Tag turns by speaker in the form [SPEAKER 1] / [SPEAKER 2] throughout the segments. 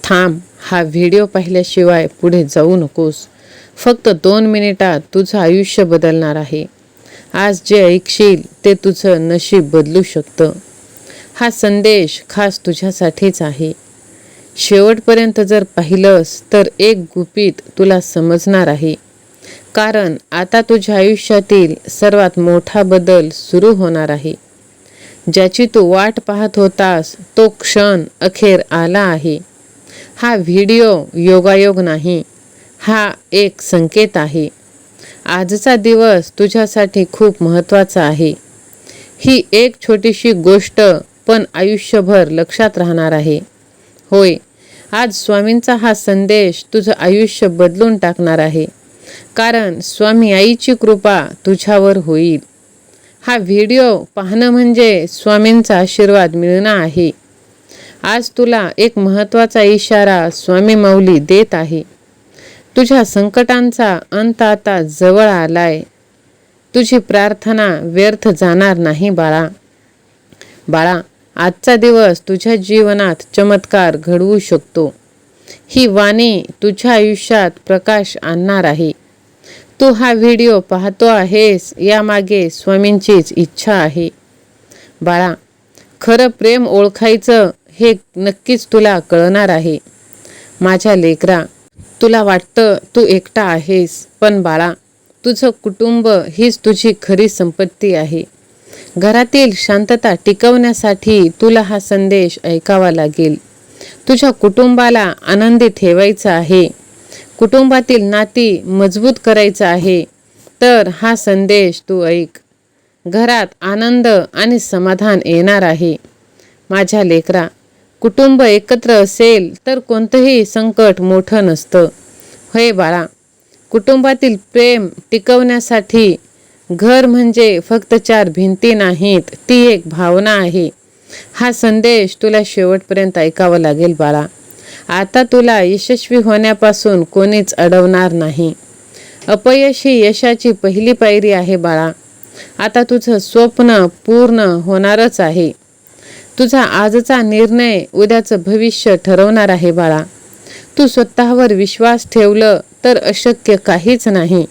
[SPEAKER 1] थांब, हा व्हिडिओ पाहिल्याशिवाय पुढे जाऊ नकोस. फक्त 2 मिनिटात तुझं आयुष्य बदलणार आहे. आज जे ऐकशील ते तुझं नशीब बदलू शकतं. हा संदेश खास तुझ्यासाठीच आहे. शेवटपर्यंत जर पाहिलंस तर एक गुपित तुला समजणार आहे. कारण आता तुझ्या आयुष्यातील सर्वात मोठा बदल सुरू होणार आहे. ज्याची तू वाट पाहत होतास तो क्षण अखेर आला आहे. हा व्हिडिओ योगायोग नाही, हा एक संकेत आहे. आजचा दिवस तुझ्यासाठी खूप महत्त्वाचा आहे. ही एक छोटीशी गोष्ट पण आयुष्यभर लक्षात राहणार आहे. होय, आज स्वामींचा हा संदेश तुझं आयुष्य बदलून टाकणार आहे. कारण स्वामी आईची कृपा तुझ्यावर होईल. हा व्हिडिओ पाहणं म्हणजे स्वामींचा आशीर्वाद मिळणं आहे. आज तुला एक महत्त्वाचा इशारा स्वामी माऊली देत आहे. तुझ्या संकटांचा अंत आता जवळ आलाय. तुझी प्रार्थना व्यर्थ जाणार नाही बाळा. बाळा, आजचा दिवस तुझ्या जीवनात चमत्कार घडवू शकतो. ही वाणी तुझ्या आयुष्यात प्रकाश आणणार आहे. तू हा व्हिडिओ पाहतो आहेस यामागे स्वामींचीच इच्छा आहे. बाळा, खरं प्रेम ओळखायचं हे नक्कीच तुला कळणार आहे. माझ्या लेकरा, तुला वाटतं तू एकटा आहेस, पण बाळा, तुझं कुटुंब हीच तुझी खरी संपत्ती आहे. घरातील शांतता टिकवण्यासाठी तुला हा संदेश ऐकावा लागेल. तुझ्या कुटुंबाला आनंदी ठेवायचं आहे, कुटुंबातील नाती मजबूत करायचं आहे, तर हा संदेश तू ऐक. घरात आनंद आणि समाधान येणार आहे. माझ्या लेकरा, कुटुंब एकत्र असेल तर कोणतंही संकट मोठं नसतं. होय बाळा, कुटुंबातील प्रेम टिकवण्यासाठी घर म्हणजे फक्त 4 भिंती नाहीत, ती एक भावना आहे. हा संदेश तुला शेवटपर्यंत ऐकावा लागेल बाळा. आता तुला यशस्वी होण्यापासून कोणीच अडवणार नाही. अपयश ही यशाची पहिली पायरी आहे बाळा. आता तुझं स्वप्न पूर्ण होणारच आहे. तुझा आजचा निर्णय उद्याचं भविष्य ठरवणार आहे बाळा. तू स्वतःवर विश्वास ठेवलं तर अशक्य काहीच नाही.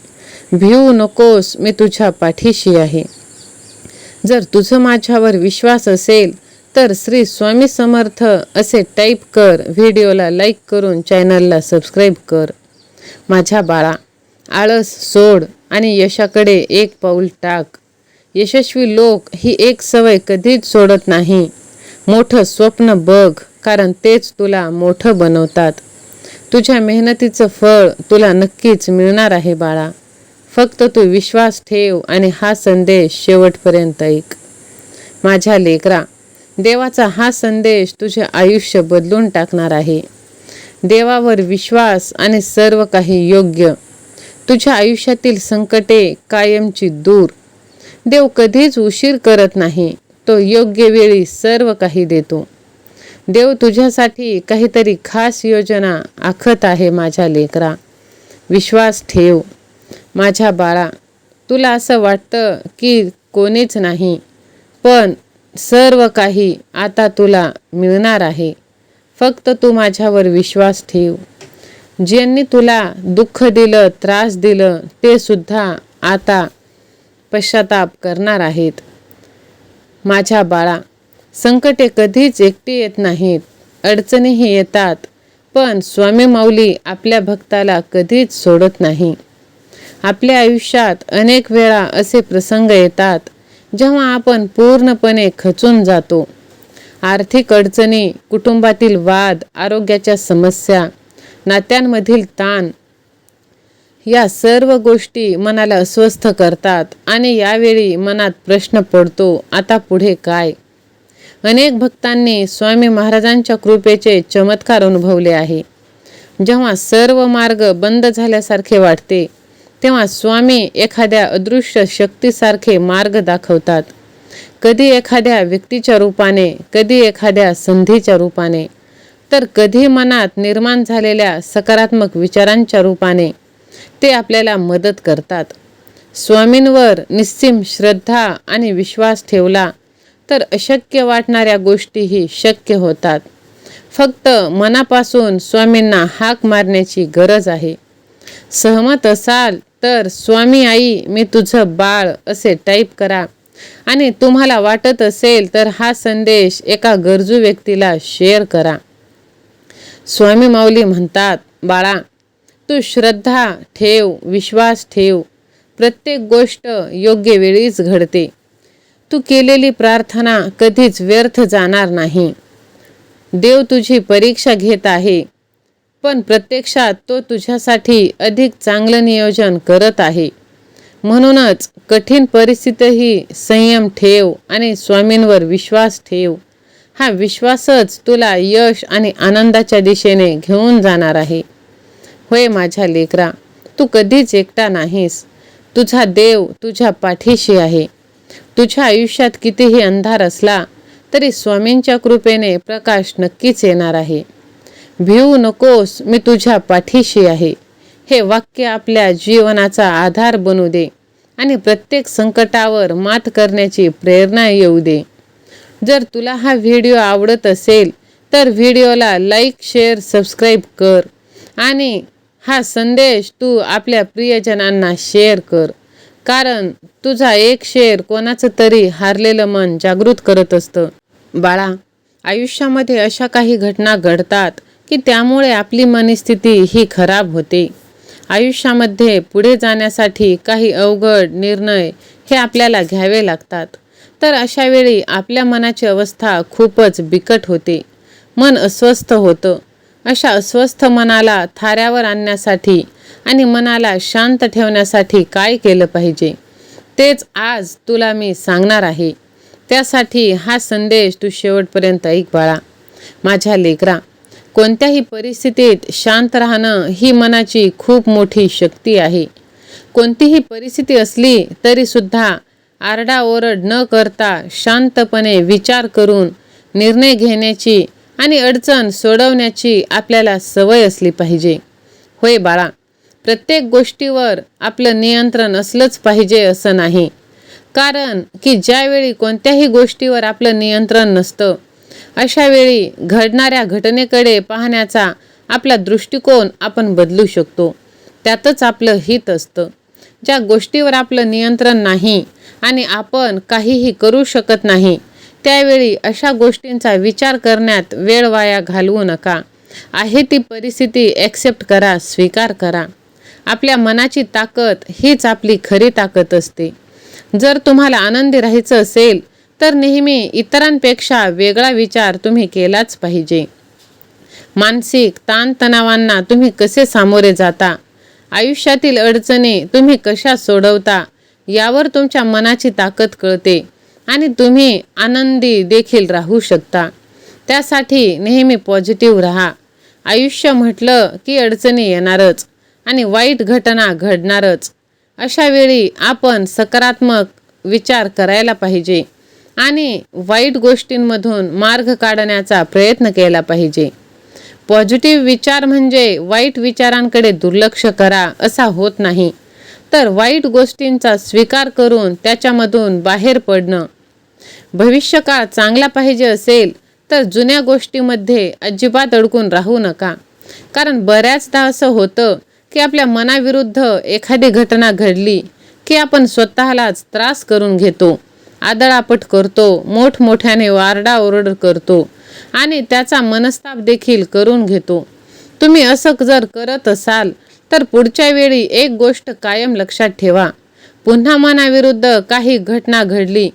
[SPEAKER 1] भिवू नकोस, मी तुझ्या पाठीशी आहे. जर तुझं माझ्यावर विश्वास असेल तर श्री स्वामी समर्थ असे टाईप कर. व्हिडिओला लाईक करून चॅनलला सबस्क्राईब कर. माझ्या बाळा, आळस सोड आणि यशाकडे एक पाऊल टाक. यशस्वी लोक ही एक सवय कधीच सोडत नाही. मोठं स्वप्न बघ, कारण तेच तुला मोठं बनवतात. तुझ्या मेहनतीचं फळ तुला नक्कीच मिळणार आहे बाळा. फक्त तू विश्वास ठेव आणि हा संदेश शेवटपर्यंत ऐक. माझ्या लेकरा, देवाचा हा संदेश तुझे आयुष्य बदलून टाकणार आहे. देवावर विश्वास आणि सर्व काही योग्य. तुझ्या आयुष्यातील संकटे कायमची दूर. देव कधीच उशीर करत नाही, तो योग्य वेळी सर्व काही देतो. देव तुझ्यासाठी काहीतरी खास योजना आखत आहे माझ्या लेकरा. विश्वास ठेव. माझ्या बाळा, तुला असं वाटतं की कोणीच नाही, पण सर्व काही आता तुला मिळणार आहे. फक्त तू माझ्यावर विश्वास ठेव. ज्यांनी तुला दुःख दिलं, त्रास दिलं, ते सुद्धा आता पश्चाताप करणार आहेत. माझ्या बाळा, संकटे कधीच एकटी येत नाहीत, अडचणीही येतात, पण स्वामी माऊली आपल्या भक्ताला कधीच सोडत नाही. आपल्या आयुष्यात अनेक वेळा असे प्रसंग येतात जेव्हा आपण पूर्णपणे खचून जातो. आर्थिक अडचणी, कुटुंबातील वाद, आरोग्याच्या समस्या, नात्यांमधील ताण, या सर्व गोष्टी मनाला अस्वस्थ करतात आणि यावेळी मनात प्रश्न पडतो, आता पुढे काय? अनेक भक्तांनी स्वामी महाराजांच्या कृपेचे चमत्कार अनुभवले आहे. जेव्हा सर्व मार्ग बंद झाल्यासारखे वाटते, तेव्हा स्वामी एखाद्या अदृश्य शक्तीसारखे मार्ग दाखवतात. कधी एखाद्या व्यक्तीच्या रूपाने, कधी एखाद्या संधीच्या रूपाने, तर कधी मनात निर्माण झालेल्या सकारात्मक विचारांच्या रूपाने ते आपल्याला मदत करतात. स्वामींवर निस्सीम श्रद्धा आणि विश्वास ठेवला तर अशक्य वाटणाऱ्या गोष्टीही शक्य होतात. फक्त मनापासून स्वामींना हाक मारण्याची गरज आहे. सहमत असाल तर स्वामी आई मी तुझं बाळ असे टाईप करा आणि तुम्हाला वाटत असेल तर हा संदेश एका गरजू व्यक्तीला शेअर करा. स्वामी माऊली म्हणतात, बाळा, तू श्रद्धा ठेव, विश्वास ठेव. प्रत्येक गोष्ट योग्य वेळीच घडते. तू केलेली प्रार्थना कधीच व्यर्थ जाणार नाही. देव तुझी परीक्षा घेत आहे, पण प्रत्यक्षात तो तुझ्यासाठी अधिक चांगलं नियोजन करत आहे. म्हणूनच कठीण परिस्थितीही संयम ठेव आणि स्वामींवर विश्वास ठेव. हा विश्वासच तुला यश आणि आनंदाच्या दिशेने घेऊन जाणार आहे. होय माझ्या लेकरा, तू कधीच एकटा नाहीस. तुझा देव तुझ्या पाठीशी आहे. तुझ्या आयुष्यात कितीही अंधार असला तरी स्वामींच्या कृपेने प्रकाश नक्कीच येणार आहे. भिवू नकोस, मी तुझ्या पाठीशी आहे. हे वाक्य आपल्या जीवनाचा आधार बनू दे आणि प्रत्येक संकटावर मात करण्याची प्रेरणा येऊ दे. जर तुला हा व्हिडिओ आवडत असेल तर व्हिडिओला लाईक, शेअर, सबस्क्राईब कर आणि हा संदेश तू आपल्या प्रियजनांना शेअर कर. कारण तुझा एक शेअर कोणाचं तरी हारलेलं मन जागृत करत असतं. बाळा, आयुष्यामध्ये अशा काही घटना घडतात की त्यामुळे आपली मनस्थिती ही खराब होते. आयुष्यामध्ये पुढे जाण्यासाठी काही अवघड निर्णय हे आपल्याला घ्यावे लागतात. तर अशा वेळी आपल्या मनाची अवस्था खूपच बिकट होते. मन अस्वस्थ होतं. अशा अस्वस्थ मनाला थाऱ्यावर आणण्यासाठी आणि मनाला शांत ठेवण्यासाठी काय केलं पाहिजे तेच आज तुला मी सांगणार आहे. त्यासाठी हा संदेश तू शेवटपर्यंत ऐक बाळा. माझ्या लेकरा, कोणत्याही परिस्थितीत शांत राहणं ही मनाची खूप मोठी शक्ती आहे. कोणतीही परिस्थिती असली तरी सुद्धा आरडाओरड न करता शांतपणे विचार करून निर्णय घेण्याची आणि अडचण सोडवण्याची आपल्याला सवय असली पाहिजे. होय बाळा, प्रत्येक गोष्टीवर आपलं नियंत्रण असलंच पाहिजे असं नाही. कारण की ज्यावेळी कोणत्याही गोष्टीवर आपलं नियंत्रण नसतं अशा वेळी घडणाऱ्या घटनेकडे पाहण्याचा आपला दृष्टिकोन आपण बदलू शकतो. त्यातच आपलं हित असतं. ज्या गोष्टीवर आपलं नियंत्रण नाही आणि आपण काहीही करू शकत नाही त्यावेळी अशा गोष्टींचा विचार करण्यात वेळ वाया घालवू नका. आहे ती परिस्थिती ॲक्सेप्ट करा, स्वीकार करा. आपल्या मनाची ताकद हीच आपली खरी ताकद असते. जर तुम्हाला आनंदी राहायचं असेल तर नेहमी इतरांपेक्षा वेगळा विचार तुम्ही केलाच पाहिजे. मानसिक ताणतणावांना तुम्ही कसे सामोरे जाता, आयुष्यातील अडचणी तुम्ही कशा सोडवता यावर तुमच्या मनाची ताकद कळते आणि तुम्ही आनंदी देखील राहू शकता. त्यासाठी नेहमी पॉझिटिव्ह राहा. आयुष्य म्हटलं की अडचणी येणारच आणि वाईट घटना घडणारच. अशा वेळी आपण सकारात्मक विचार करायला पाहिजे आणि वाईट गोष्टींमधून मार्ग काढण्याचा प्रयत्न केला पाहिजे. पॉझिटिव्ह विचार म्हणजे वाईट विचारांकडे दुर्लक्ष करा असा होत नाही, तर वाईट गोष्टींचा स्वीकार करून त्याच्यामधून बाहेर पडणं. भविष्यकाळ चांगला पाहिजे असेल तर जुन्या गोष्टीमध्ये अजिबात अडकून राहू नका. कारण बऱ्याचदा असं होतं की आपल्या मनाविरुद्ध एखादी घटना घडली की आपण स्वतःलाच त्रास करून घेतो, आदळापट करतो, मोठमोठ्याने आरडाओरड करतो आणि त्याचा मनस्ताप देखील करून घेतो. तुम्ही असं जर करत असाल तर पुढच्या वेळी एक गोष्ट कायम लक्षात ठेवा. पुन्हा मनाविरुद्ध काही घटना घडली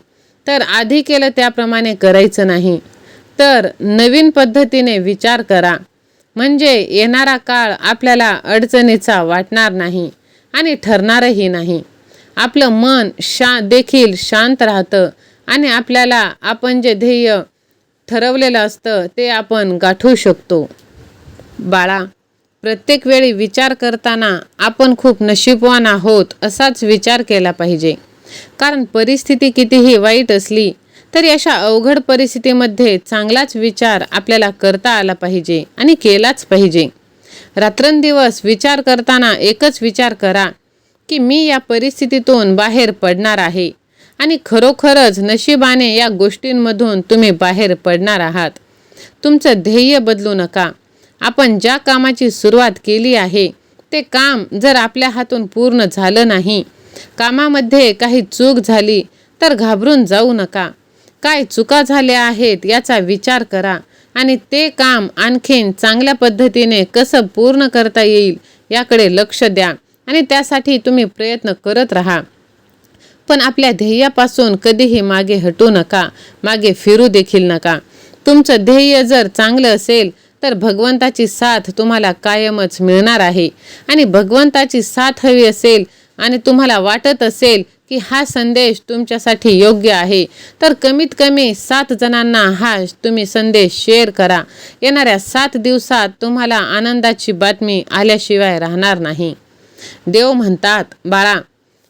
[SPEAKER 1] तर आधी केलं त्याप्रमाणे करायचं नाही, तर नवीन पद्धतीने विचार करा. म्हणजे येणारा काळ आपल्याला अडचणीचा वाटणार नाही आणि ठरणारही नाही. आपलं मन देखील शांत राहतं आणि आपल्याला आपण जे ध्येय ठरवलेलं असतं ते आपण गाठू शकतो. बाळा, प्रत्येक वेळी विचार करताना आपण खूप नशीबवान आहोत असाच विचार केला पाहिजे. कारण परिस्थिती कितीही वाईट असली तरी अशा अवघड परिस्थितीमध्ये चांगलाच विचार आपल्याला करता आला पाहिजे आणि केलाच पाहिजे. रात्रंदिवस विचार करताना एकच विचार करा की मी या परिस्थितीतून बाहेर पडणार आहे आणि खरोखरच नशिबाने या गोष्टींमधून तुम्ही बाहेर पडणार आहात. तुमचं ध्येय बदलू नका. आपण ज्या कामाची सुरुवात केली आहे ते काम जर आपल्या हातून पूर्ण झालं नाही, कामामध्ये काही चूक झाली तर घाबरून जाऊ नका. काय चुका झाल्या आहेत याचा विचार करा आणि ते काम आणखीन चांगल्या पद्धतीने कसं पूर्ण करता येईल याकडे लक्ष द्या आणि त्यासाठी तुम्ही प्रयत्न करत राहा. पण आपल्या ध्येयापासून कधीही मागे हटू नका, मागे फिरू देखील नका. तुमचं ध्येय जर चांगलं असेल तर भगवंताची साथ तुम्हाला कायमच मिळणार आहे. आणि भगवंताची साथ हवी असेल आणि तुम्हाला वाटत असेल की हा संदेश तुमच्यासाठी योग्य आहे, तर कमीत कमी 7 जणांना हा तुम्ही संदेश शेअर करा. येणाऱ्या 7 दिवसात तुम्हाला आनंदाची बातमी आल्याशिवाय राहणार नाही. देव म्हणतात, बाळा,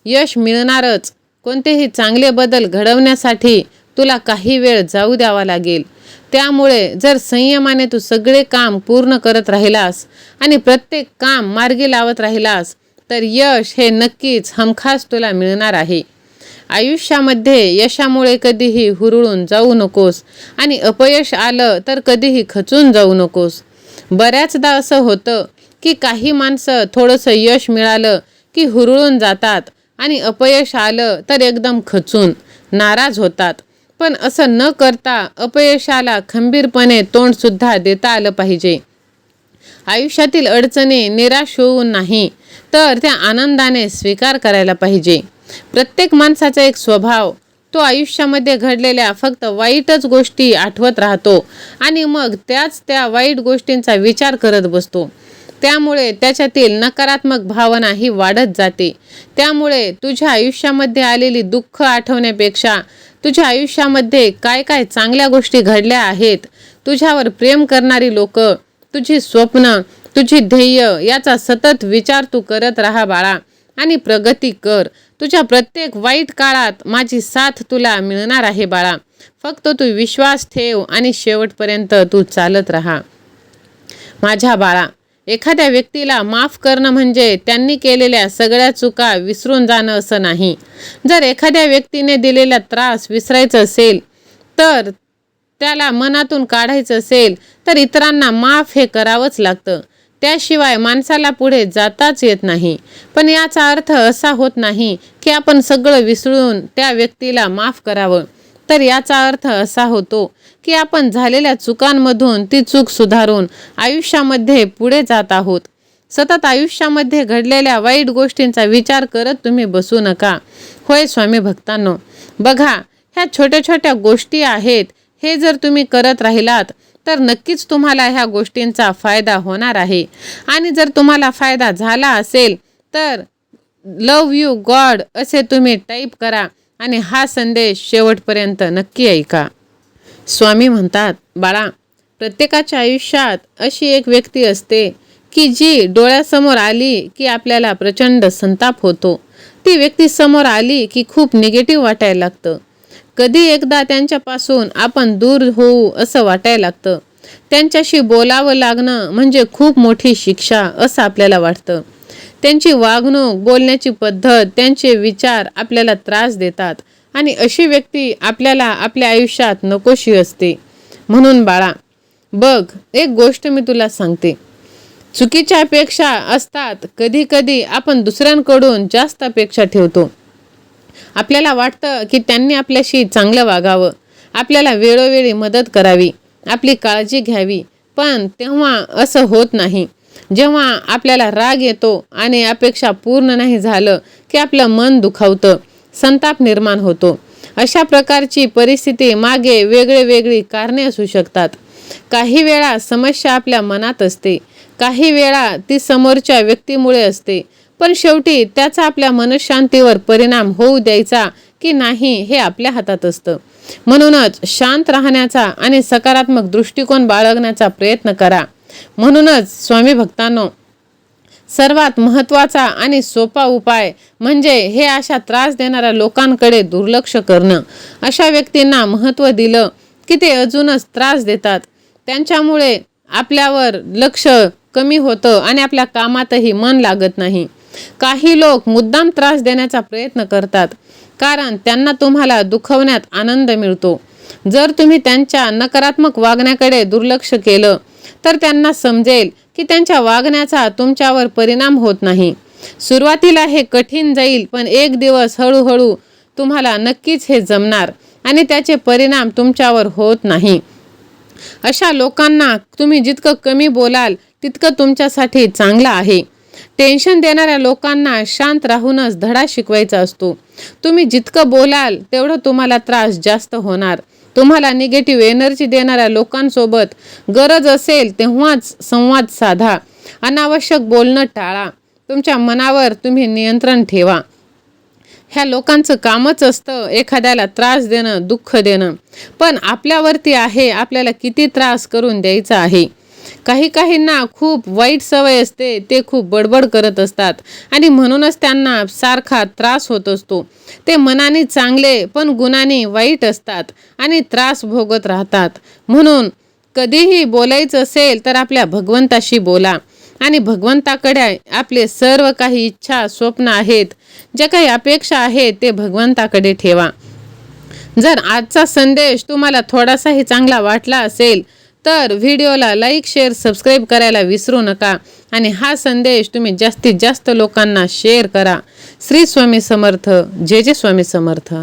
[SPEAKER 1] यश मिळणारच. कोणतेही चांगले बदल घडवण्यासाठी तुला काही वेळ जाऊ द्यावा लागेल. त्यामुळे जर संयमाने तू सगळे काम पूर्ण करत राहिलास आणि प्रत्येक काम मार्गी लावत राहिलास तर यश हे नक्कीच हमखास तुला मिळणार आहे. आयुष्यामध्ये यशामुळे कधीही हुरळून जाऊ नकोस आणि अपयश आलं तर कधीही खचून जाऊ नकोस. बऱ्याचदा असं होतं की काही माणसं थोडंसं यश मिळालं की हुरळून जातात आणि अपयश आलं तर एकदम खचून नाराज होतात. पण असं न करता अपयशाला खंबीरपणे तोंडसुद्धा देता आलं पाहिजे. आयुष्यातील अडचणी निराश होऊन नाही तर त्या आनंदाने स्वीकार करायला पाहिजे. प्रत्येक माणसाचा एक स्वभाव, तो आयुष्यामध्ये घडलेल्या फक्त वाईटच गोष्टी आठवत राहतो आणि मग त्या वाईट गोष्टींचा विचार करत बसतो. त्यामुळे त्याच्यातील नकारात्मक भावना ही वाढत जाते. त्यामुळे तुझ्या आयुष्यामध्ये आलेली दुःख आठवण्यापेक्षा तुझ्या आयुष्यामध्ये काय काय चांगल्या गोष्टी घडल्या आहेत, तुझ्यावर प्रेम करणारी लोक, तुझी स्वप्न, तुझी ध्येय याचा सतत विचार तू करत राहा बाळा आणि प्रगती कर. तुझ्या प्रत्येक वाईट काळात माझी साथ तुला मिळणार आहे बाळा. फक्त तू विश्वास ठेव आणि शेवटपर्यंत तू चालत राहा. माझ्या बाळा, एखाद्या व्यक्तीला माफ करणं म्हणजे त्यांनी केलेल्या सगळ्या चुका विसरून जाणं असं नाही. जर एखाद्या व्यक्तीने दिलेला त्रास विसरायचं असेल, तर त्याला मनातून काढायचं असेल तर इतरांना माफ हे करावंच लागतं. त्याशिवाय माणसाला पुढे जाताच येत नाही. पण याचा अर्थ असा होत नाही की आपण सगळं विसरून त्या व्यक्तीला माफ करावं. तर याचा अर्थ असा होतो की आपण झालेल्या चुकांमधून ती चूक सुधारून आयुष्यामध्ये पुढे जात आहोत. सतत आयुष्यामध्ये घडलेल्या वाईट गोष्टींचा विचार करत तुम्ही बसू नका. होय स्वामी भक्तांनो, बघा, ह्या छोट्या छोट्या गोष्टी आहेत. हे जर तुम्ही करत राहिलात तर नक्कीच तुम्हाला ह्या गोष्टींचा फायदा होणार आहे. आणि जर तुम्हाला फायदा झाला असेल तर लव्ह यू गॉड असे तुम्ही टाईप करा आणि हा संदेश शेवटपर्यंत नक्की ऐका. स्वामी म्हणतात, बाळा, प्रत्येकाच्या आयुष्यात अशी एक व्यक्ती असते की जी डोळ्यासमोर आली की आपल्याला प्रचंड संताप होतो. ती व्यक्ती समोर आली की खूप निगेटिव्ह वाटायला लागतं. कधी एकदा त्यांच्यापासून आपण दूर होऊ असं वाटायला लागतं. त्यांच्याशी बोलावं लागणं म्हणजे खूप मोठी शिक्षा असं आपल्याला वाटतं. त्यांची वागणूक, बोलण्याची पद्धत, त्यांचे विचार आपल्याला त्रास देतात आणि अशी व्यक्ती आपल्याला आपल्या आयुष्यात नकोशी असते. म्हणून बाळा, बघ, एक गोष्ट मी तुला सांगते. चुकीच्या अपेक्षा असतात. कधी कधी आपण दुसऱ्यांकडून जास्त अपेक्षा ठेवतो. आपल्याला वाटतं की त्यांनी आपल्याशी चांगलं वागावं, आपल्याला वेळोवेळी मदत करावी, आपली काळजी घ्यावी. पण तेव्हा असं होत नाही. जेव्हा आपल्याला राग येतो आणि अपेक्षा पूर्ण नाही झालं की आपलं मन दुखावतं, संताप निर्माण होतो. अशा प्रकारची परिस्थिती मागे वेगळी कारणे असू शकतात. काही वेळा समस्या आपल्या मनात असते, काही वेळा ती समोरच्या व्यक्तीमुळे असते. पण शेवटी त्याचा आपल्या मनःशांतीवर परिणाम होऊ द्यायचा की नाही हे आपल्या हातात असतं. म्हणूनच शांत राहण्याचा आणि सकारात्मक दृष्टिकोन बाळगण्याचा प्रयत्न करा. म्हणूनच स्वामी भक्तांनो, सर्वात महत्त्वाचा आणि सोपा उपाय म्हणजे हे अशा त्रास देणाऱ्या लोकांकडे दुर्लक्ष करणं. अशा व्यक्तींना महत्त्व दिलं की ते अजूनच त्रास देतात. त्यांच्यामुळे आपल्यावर लक्ष कमी होतं आणि आपल्या कामातही मन लागत नाही. काही लोक मुद्दाम त्रास देण्याचा प्रयत्न करतात कारण त्यांना तुम्हाला दुखवण्यात आनंद मिळतो. जर तुम्ही त्यांच्या नकारात्मक वागण्याकडे दुर्लक्ष केलं तर त्यांना समजेल की त्यांच्या वागण्याचा तुमच्यावर परिणाम होत नाही. सुरुवातीला हे कठीण जाईल, पण एक दिवस हळूहळू तुम्हाला नक्कीच हे जमणार आणि त्याचे परिणाम तुमच्यावर होत नाही. अशा लोकांना तुम्ही जितकं कमी बोलाल तितकं तुमच्यासाठी चांगलं आहे. टेन्शन देणाऱ्या लोकांना शांत राहूनच धडा शिकवायचा असतो. तुम्ही जितकं बोलाल तेवढं तुम्हाला त्रास जास्त होणार. तुम्हाला निगेटिव्ह एनर्जी देणाऱ्या लोकांसोबत गरज असेल तेव्हाच संवाद साधा. अनावश्यक बोलणं टाळा. तुमच्या मनावर तुम्ही नियंत्रण ठेवा. ह्या लोकांचं कामच असतं एखाद्याला त्रास देणं, दुःख देणं. पण आपल्यावरती आहे आपल्याला किती त्रास करून द्यायचा आहे. काहींना खूप वाईट सवय असते, ते खूप बडबड करत असतात आणि म्हणूनच त्यांना सारखा त्रास होत असतो. ते मनाने चांगले पण गुणाने वाईट असतात आणि त्रास भोगत राहतात. म्हणून कधीही बोलायचं असेल तर आपल्या भगवंताशी बोला आणि भगवंताकडे आपले सर्व काही इच्छा, स्वप्न आहेत, ज्या काही अपेक्षा आहेत ते भगवंताकडे ठेवा. जर आजचा संदेश तुम्हाला थोडासाही चांगला वाटला असेल तर व्हिडिओला लाईक, शेअर, सबस्क्राईब करायला विसरू नका आणि हा संदेश तुम्ही जास्तीत जास्त लोकांना शेअर करा. श्री स्वामी समर्थ. जय जय स्वामी समर्थ.